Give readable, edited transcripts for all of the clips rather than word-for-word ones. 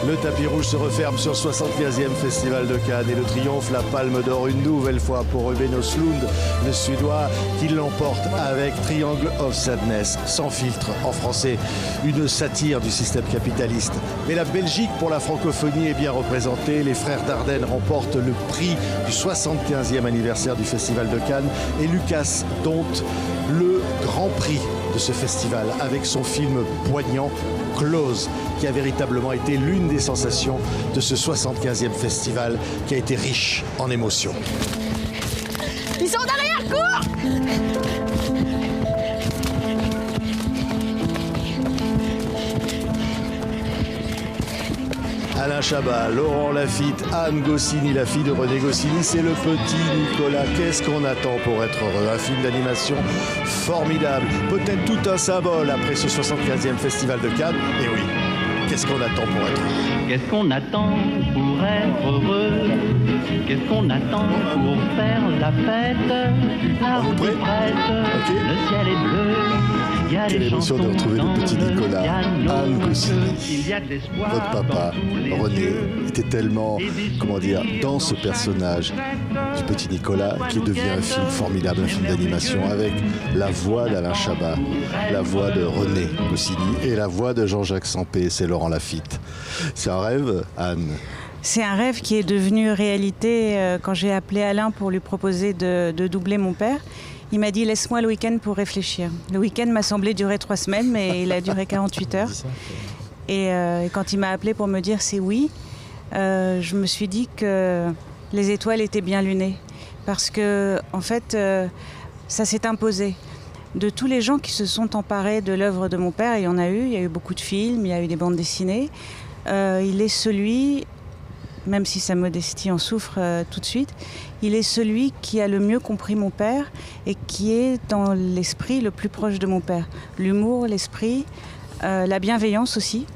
Le tapis rouge se referme sur le 75e Festival de Cannes et le triomphe, la Palme d'Or une nouvelle fois pour Ruben Östlund, le Suédois, qui l'emporte avec Triangle of Sadness, sans filtre en français, une satire du système capitaliste. Mais la Belgique pour la francophonie est bien représentée. Les frères Dardenne remportent le prix du 75e anniversaire du Festival de Cannes et Lucas dompte le grand prix de ce festival avec son film poignant Close, qui a véritablement été l'une des sensations de ce 75e festival qui a été riche en émotions. Ils sont derrière, cours! Alain Chabat, Laurent Lafitte, Anne Goscinny, la fille de René Goscinny, c'est le petit Nicolas. Qu'est-ce qu'on attend pour être heureux? Un film d'animation formidable, peut-être tout un symbole après ce 75e Festival de Cannes. Et oui, qu'est-ce qu'on attend pour être heureux? Qu'est-ce qu'on attend pour être heureux? Qu'est-ce qu'on attend pour faire la fête? La route est prête, le ciel est bleu. Quelle émotion de retrouver le petit Nicolas, Anne Goscinny. Votre papa, René, était tellement, dans ce personnage du petit Nicolas qui devient un film formidable, un film d'animation avec la voix d'Alain Chabat, la voix de René Goscinny et la voix de Jean-Jacques Sempé, c'est Laurent Lafitte. C'est un rêve, Anne? C'est un rêve qui est devenu réalité quand j'ai appelé Alain pour lui proposer de doubler mon père. Il m'a dit « laisse-moi le week-end pour réfléchir ». Le week-end m'a semblé durer 3 semaines, mais il a duré 48 heures. Et quand il m'a appelé pour me dire « c'est oui », je me suis dit que les étoiles étaient bien lunées. Parce que, en fait, ça s'est imposé. De tous les gens qui se sont emparés de l'œuvre de mon père, il y en a eu. Il y a eu beaucoup de films, il y a eu des bandes dessinées. Il est celui, même si sa modestie en souffre tout de suite, il est celui qui a le mieux compris mon père et qui est dans l'esprit le plus proche de mon père. L'humour, l'esprit, la bienveillance aussi,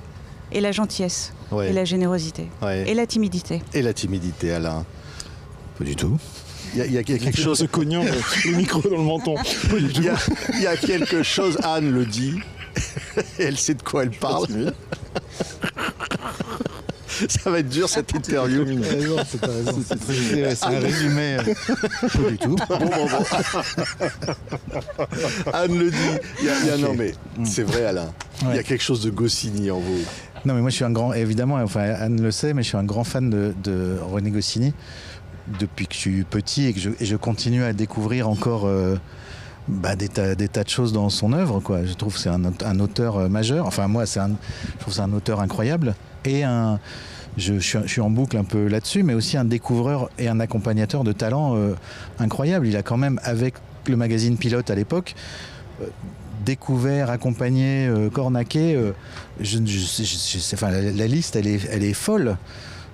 et la gentillesse, et la générosité, et la timidité. Et la timidité, Alain? Pas du tout. Il y a quelque chose... Se cognant le micro dans le menton. Il y a quelque chose, Anne le dit, elle sait de quoi elle parle. Ça va être dur cette interview. Non, c'est raison. C'est un résumé. Pas du tout. Bon. Anne le dit. Non mais c'est vrai, Alain. Il y a quelque chose de Goscinny en vous. Non mais moi je suis un grand, évidemment, enfin Anne le sait, mais je suis un grand fan de René Goscinny depuis que je suis petit et que je continue à découvrir encore des tas de choses dans son œuvre, quoi. Je trouve que c'est un auteur majeur. Enfin moi je trouve que c'est un auteur incroyable et je suis en boucle un peu là-dessus, mais aussi un découvreur et un accompagnateur de talent incroyable. Il a quand même, avec le magazine Pilote à l'époque, découvert, accompagné, cornaqué. La liste, elle est folle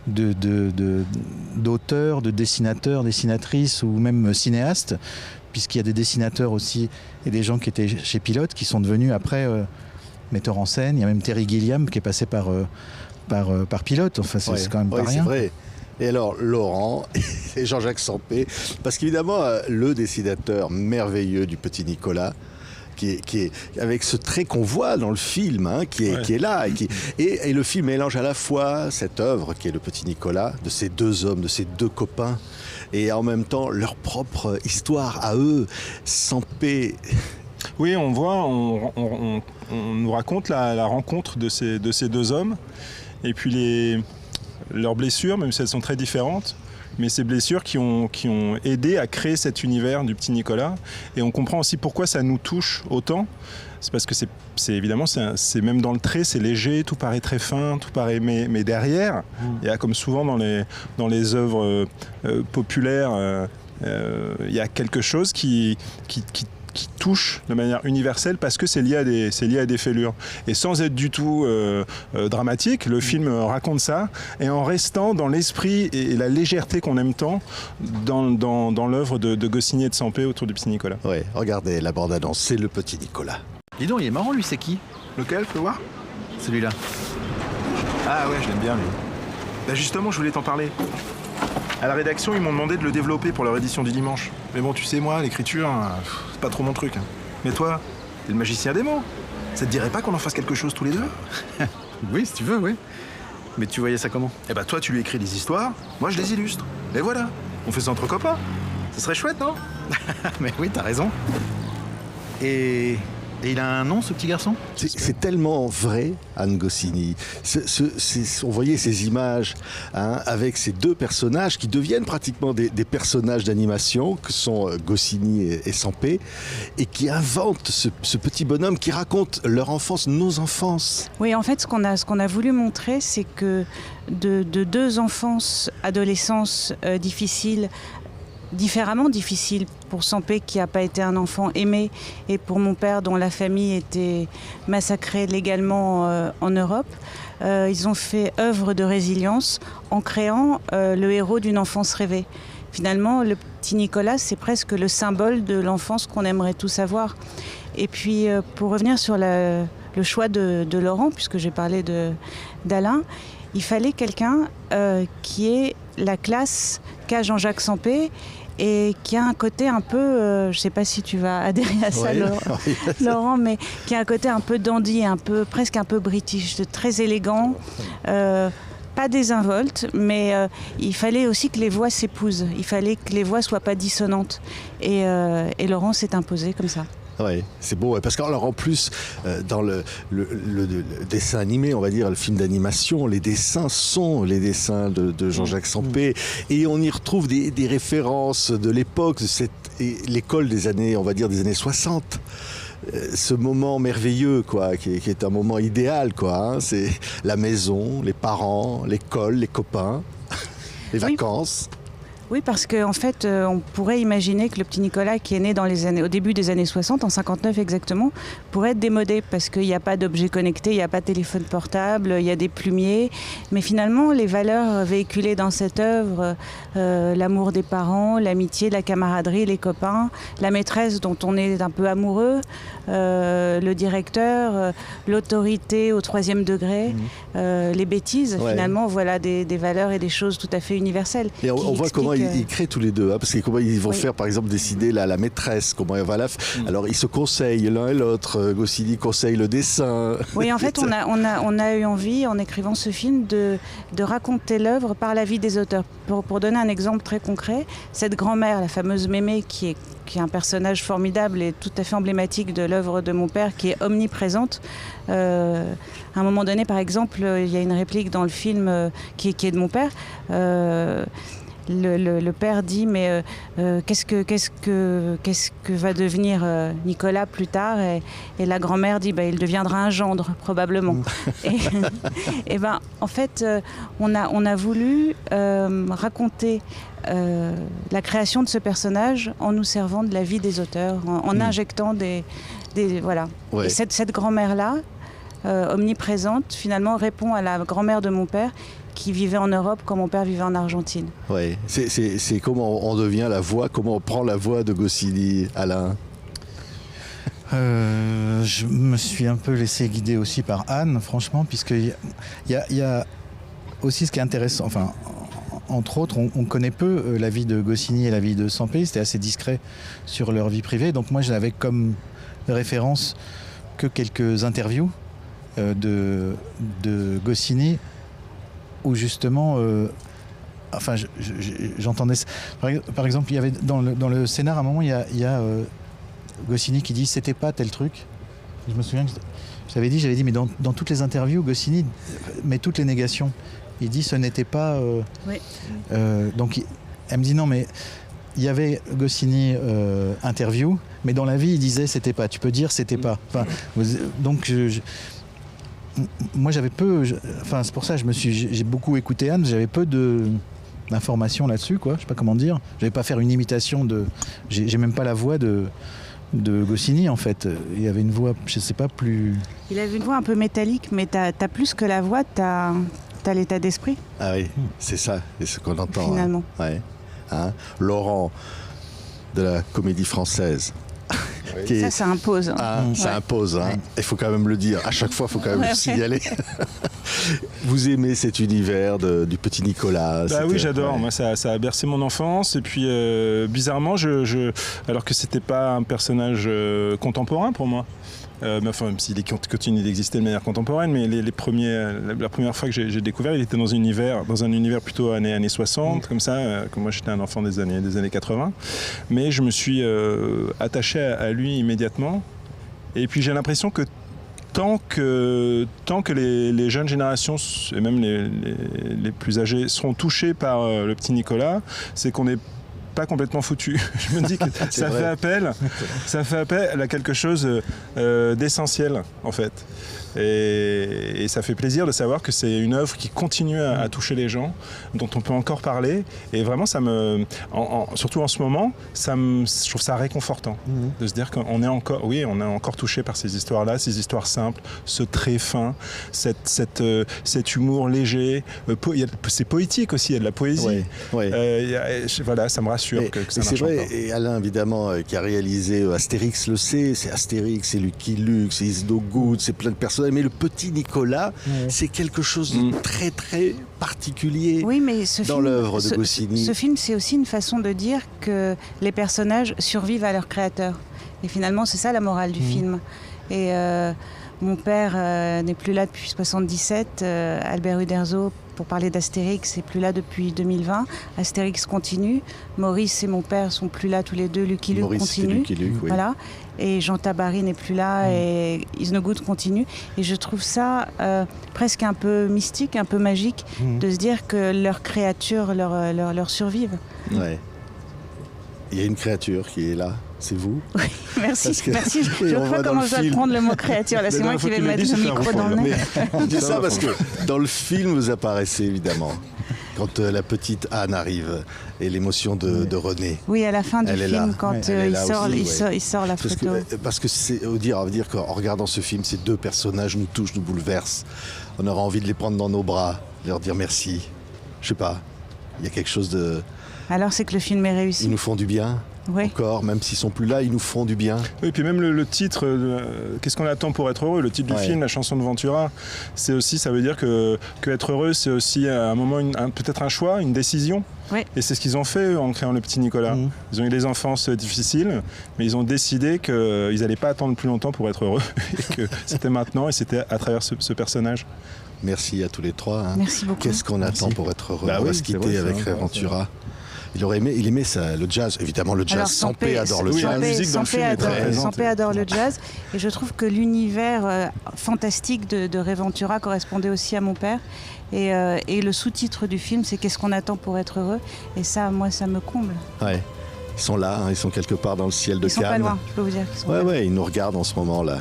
d'auteurs, de dessinateurs, dessinatrices ou même cinéastes, puisqu'il y a des dessinateurs aussi et des gens qui étaient chez Pilote qui sont devenus après metteurs en scène. Il y a même Terry Gilliam qui est passé par Pilote. Enfin, c'est quand même pas rien. C'est vrai. Et alors, Laurent et Jean-Jacques Sempé, parce qu'évidemment, le dessinateur merveilleux du petit Nicolas, qui est avec ce trait qu'on voit dans le film, qui est là. Et le film mélange à la fois cette œuvre qui est le petit Nicolas, de ces deux hommes, de ces deux copains, et en même temps leur propre histoire à eux, Sempé. Oui, on voit, on nous raconte la rencontre de ces deux hommes, et puis leurs blessures, même si elles sont très différentes, mais ces blessures qui ont aidé à créer cet univers du petit Nicolas. Et on comprend aussi pourquoi ça nous touche autant. C'est parce que c'est évidemment, c'est même dans le trait, c'est léger, tout paraît très fin, tout paraît, mais derrière, il y a, comme souvent dans les œuvres populaires, il y a quelque chose qui touche de manière universelle parce que c'est lié à des fêlures. Et sans être du tout dramatique, le film raconte ça, et en restant dans l'esprit et la légèreté qu'on aime tant dans l'œuvre de Goscinny et de Sempé autour du petit Nicolas. Ouais, regardez la bande-annonce, c'est le petit Nicolas. Dis donc, il est marrant, lui, c'est qui? Lequel, faut voir? Celui-là. Ah ouais, je l'aime bien, lui. Bah justement, je voulais t'en parler. À la rédaction, ils m'ont demandé de le développer pour leur édition du dimanche. Mais bon, tu sais, moi, l'écriture, c'est pas trop mon truc. Mais toi, t'es le magicien des mots. Ça te dirait pas qu'on en fasse quelque chose tous les deux? Oui, si tu veux, oui. Mais tu voyais ça comment? Eh ben toi, tu lui écris des histoires, moi je les illustre. Et voilà, on fait ça entre copains. Ce serait chouette, non? Mais oui, t'as raison. Et il a un nom, ce petit garçon? C'est tellement vrai, Anne Goscinny. On voyait ces images avec ces deux personnages qui deviennent pratiquement des personnages d'animation, que sont Goscinny et Sampé, et qui inventent ce petit bonhomme qui raconte leur enfance, nos enfances. Oui, en fait, ce qu'on a voulu montrer, c'est que de deux enfances, adolescences difficiles, différemment difficile pour Sampé qui n'a pas été un enfant aimé et pour mon père dont la famille était massacrée légalement en Europe. Ils ont fait œuvre de résilience en créant le héros d'une enfance rêvée. Finalement, le petit Nicolas, c'est presque le symbole de l'enfance qu'on aimerait tous avoir. Et puis, pour revenir sur le choix de Laurent, puisque j'ai parlé d'Alain, il fallait quelqu'un qui ait la classe qu'a Jean-Jacques Sampé et qui a un côté un peu, je ne sais pas si tu vas adhérer à ça, Laurent, mais qui a un côté un peu dandy, presque un peu british, très élégant, pas désinvolte, mais il fallait aussi que les voix s'épousent, il fallait que les voix ne soient pas dissonantes. Et Laurent s'est imposé comme ça. Oui, c'est beau, parce qu'alors en plus, dans le dessin animé, on va dire, le film d'animation, les dessins sont les dessins de Jean-Jacques Sampé, et on y retrouve des références de l'époque, de l'école des années, on va dire, des années 60. Ce moment merveilleux, quoi, qui est un moment idéal, quoi. C'est la maison, les parents, l'école, les copains, les vacances. Oui, parce qu'en fait, on pourrait imaginer que le petit Nicolas, qui est né au début des années 60, en 59 exactement, pourrait être démodé parce qu'il n'y a pas d'objets connectés, il n'y a pas de téléphone portable, il y a des plumiers. Mais finalement, les valeurs véhiculées dans cette œuvre, l'amour des parents, l'amitié, la camaraderie, les copains, la maîtresse dont on est un peu amoureux, le directeur, l'autorité au 3e degré, les bêtises, finalement, voilà des valeurs et des choses tout à fait universelles. Et on voit comment ils créent tous les deux, parce que comment ils vont faire, par exemple, décider la maîtresse, comment elle va Alors ils se conseillent l'un et l'autre. Goscinny conseille le dessin. Oui, en fait, on a eu envie, en écrivant ce film, de raconter l'œuvre par la vie des auteurs. Pour donner un exemple très concret, cette grand-mère, la fameuse Mémé, qui est un personnage formidable et tout à fait emblématique de l'œuvre de mon père, qui est omniprésente. À un moment donné, par exemple, il y a une réplique dans le film qui est de mon père. Le père dit mais qu'est-ce que va devenir Nicolas plus tard, et la grand-mère dit il deviendra un gendre probablement. et en fait on a voulu raconter la création de ce personnage en nous servant de la vie des auteurs, en injectant des voilà. Ouais. Et cette grand-mère là omniprésente finalement répond à la grand-mère de mon père, qui vivait en Europe quand mon père vivait en Argentine. Oui, c'est comment on devient la voix, comment on prend la voix de Goscinny, Alain. Je me suis un peu laissé guider aussi par Anne, franchement, puisqu'il y a aussi ce qui est intéressant, enfin, entre autres, on connaît peu la vie de Goscinny et la vie de Sampé, c'était assez discret sur leur vie privée, donc moi j'avais comme référence que quelques interviews de Goscinny, où justement, j'entendais. Par exemple, il y avait dans le scénar, à un moment, il y a Goscinny qui dit c'était pas tel truc. Je me souviens que j'avais dit, mais dans toutes les interviews, Goscinny met toutes les négations. Il dit ce n'était pas. Oui. Donc elle me dit non, mais il y avait Goscinny interview, mais dans la vie, il disait c'était pas. Tu peux dire c'était pas. Enfin, donc moi j'avais peu, c'est pour ça j'ai beaucoup écouté Anne, j'avais peu d'informations là-dessus, quoi, je sais pas comment dire, je vais pas faire une imitation j'ai même pas la voix de Goscinny en fait, il y avait une voix, je sais pas, plus... Il avait une voix un peu métallique, mais t'as plus que la voix, t'as l'état d'esprit. Ah oui, c'est ça, c'est ce qu'on entend. Finalement. Ouais. Laurent, de la Comédie Française. Ça impose. Ça impose. Il faut quand même le dire. À chaque fois, il faut quand même le signaler. Vous aimez cet univers du petit Nicolas? Oui, j'adore. Ouais. Moi, ça a bercé mon enfance. Et puis, bizarrement, alors que c'était pas un personnage contemporain pour moi. Même s'il continue d'exister de manière contemporaine, mais la première fois que j'ai découvert, il était dans un univers plutôt années 60, comme ça, comme moi j'étais un enfant des années 80, mais je me suis attaché à lui immédiatement, et puis j'ai l'impression que tant que les jeunes générations, et même les plus âgés, seront touchés par le petit Nicolas, c'est qu'on est pas complètement foutu. Je me dis que ça fait appel à quelque chose d'essentiel en fait. Et ça fait plaisir de savoir que c'est une œuvre qui continue à toucher les gens, dont on peut encore parler. Et vraiment, surtout en ce moment, je trouve ça réconfortant de se dire qu'on est encore touché par ces histoires-là, ces histoires simples, ce trait fin, cet humour léger. C'est poétique aussi, il y a de la poésie. Voilà, ça me rassure que ça marche. C'est vrai, encore. et Alain, évidemment, qui a réalisé Astérix, le sait, c'est Astérix, c'est Lucky Luke, c'est Is No Good, c'est plein de personnages. Mais le petit Nicolas, c'est quelque chose de très très particulier dans l'œuvre de Goscinny. Ce film, c'est aussi une façon de dire que les personnages survivent à leur créateur. Et finalement, c'est ça la morale du film. Et mon père n'est plus là depuis 1977. Albert Uderzo, pour parler d'Astérix, n'est plus là depuis 2020. Astérix continue. Maurice et mon père sont plus là tous les deux. Lucky Luke continue. Voilà. Et Jean Tabary n'est plus là et Is No Good continue. Et je trouve ça presque un peu mystique, un peu magique de se dire que leurs créatures leur survivent. Ouais. Il y a une créature qui est là. C'est vous. Oui, merci. Je vois comment je dois prendre le mot créature. Là, c'est moi qui vais mettre le micro dans le nez. Je dis ça parce que dans le film, vous apparaissez évidemment. Quand la petite Anne arrive et l'émotion de René. Oui, à la fin du film, quand il sort la photo. Parce que c'est on va dire qu'en regardant ce film, ces deux personnages nous touchent, nous bouleversent. On aura envie de les prendre dans nos bras, de leur dire merci. Je sais pas, il y a quelque chose de... Alors c'est que le film est réussi. Ils nous font du bien. Encore, même s'ils sont plus là, ils nous font du bien. Oui, et puis même le titre, qu'est-ce qu'on attend pour être heureux ? Le titre du film, la chanson de Ventura, c'est aussi, ça veut dire que être heureux, c'est aussi à un moment peut-être un choix, une décision. Oui. Et c'est ce qu'ils ont fait en créant le petit Nicolas. Ils ont eu des enfances difficiles, mais ils ont décidé qu'ils n'allaient pas attendre plus longtemps pour être heureux, et que c'était maintenant, et c'était à travers ce personnage. Merci à tous les trois. Merci beaucoup. Qu'est-ce qu'on attend pour être heureux ? On va se quitter avec Ventura. Il aimait ça, le jazz, évidemment le jazz. Sampé adore le jazz. Sampé adore le jazz. Et je trouve que l'univers fantastique de Ray Ventura correspondait aussi à mon père. Et le sous-titre du film, c'est « Qu'est-ce qu'on attend pour être heureux ?» Et ça, moi, ça me comble. Ouais. Ils sont là, ils sont quelque part dans le ciel de Cannes. Ils sont pas loin, je peux vous dire qu'ils sont là. Ils nous regardent en ce moment-là.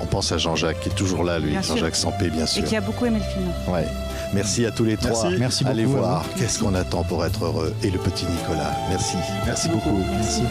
On pense à Jean-Jacques, qui est toujours là, lui. Jean-Jacques Sampé, bien sûr. Et qui a beaucoup aimé le film. Ouais. Merci à tous les trois. Merci beaucoup. Allez voir Qu'est-ce qu'on attend pour être heureux et le petit Nicolas. Merci. Merci beaucoup. Merci.